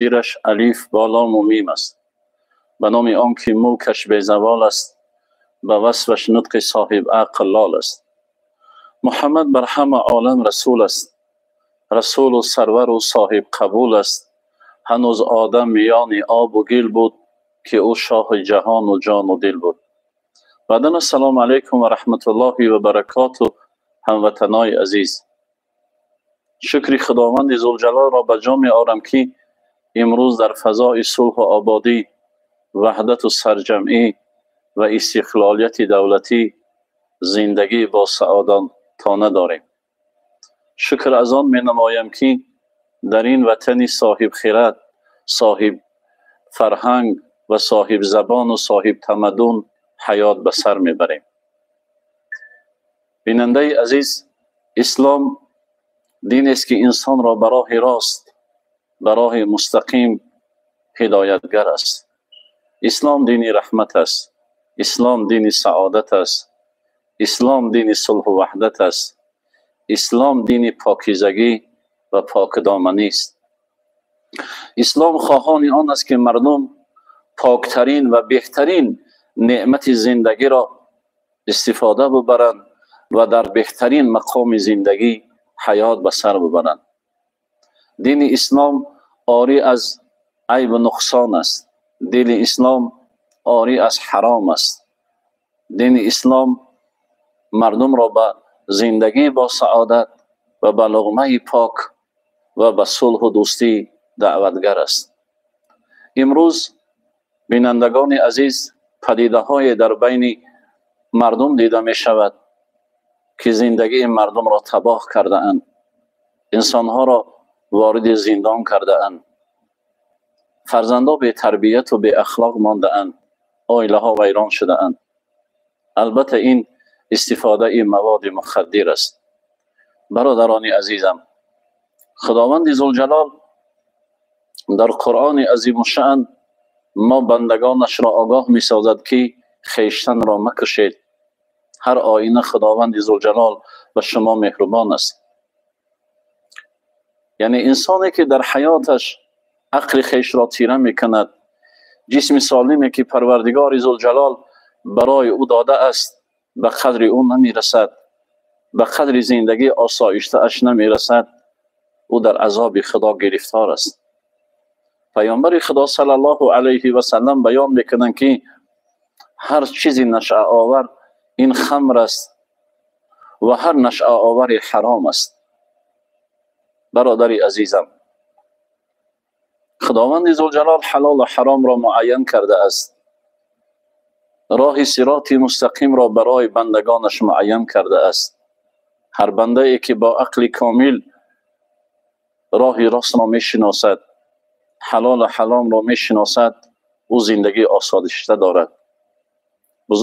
زیرش الف با لام و میم است. به نام آن که ملکش به زوال است، به وصفش نطق صاحب عقل لال است. محمد بر همه عالم رسول است، رسول و سرور و صاحب قبول است. هنوز آدم میان آب و گل بود، که او شاه جهان و جان و دل بود. بعدن السلام علیکم و رحمت الله و برکاته هموطنای عزیز. شکر خداوند ذوالجلال را به جا می آورم که امروز در فضای صلح و آبادی، وحدت و سرجمعی و استقلالیت دولتی زندگی با سعادتانه داریم. شکر از آن می نمایم که در این وطن صاحب خیرات، صاحب فرهنگ و صاحب زبان و صاحب تمدن حیات به سر می بریم. بیننده عزیز، اسلام دین است که انسان را به راه راست، به راه مستقیم هدایتگر است. اسلام دین رحمت است، اسلام دین سعادت است، اسلام دین صلح و وحدت است، اسلام دین پاکیزگی و پاکدامنی است. اسلام خواهان آن است که مردم پاکترین و بهترین نعمت زندگی را استفاده ببرند و در بهترین مقام زندگی حیات به سر ببرند. دین اسلام عاری از عیب و نقصان است. دین اسلام عاری از حرام است. دین اسلام مردم را به زندگی با سعادت و به لقمه پاک و به صلح و دوستی دعوتگر است. امروز بینندگان عزیز، پدیده های در بین مردم دیده می شود که زندگی مردم را تباه کرده اند، انسان ها را وارد زندان کرده اند، فرزندان به تربیت و به اخلاق مانده اند، عائله ها ویران شده اند. البته این استفاده این مواد مخدر است. برادران عزیزم، خداوند ذوالجلال در قرآن عظیم الشأن ما بندگانش را آگاه می سازد که خویشتن را مکشید. هر آینه خداوند ذوالجلال به شما مهربان است. یعنی انسانی که در حیاتش عقل خویش را تیره می کند، جسم سالمی که پروردگار ذوالجلال برای او داده است به قدر او نمی رسد، به قدر زندگی آسایشته اش نمی رسد، او در عذاب خدا گرفتار است. پیامبر خدا صلی الله علیه و سلم بیان میکنند که هر چیزی نشأه آور این خمر است و هر نشأه آور حرام است. برادر عزیزم، خداوند ذوالجلال حلال و حرام را معین کرده است. راه صراط مستقیم را برای بندگانش معین کرده است. هر بنده ای که با عقل کامل راه راست را میشناسد، حلال و حرام را میشناسد، او زندگی آسایشته دارد.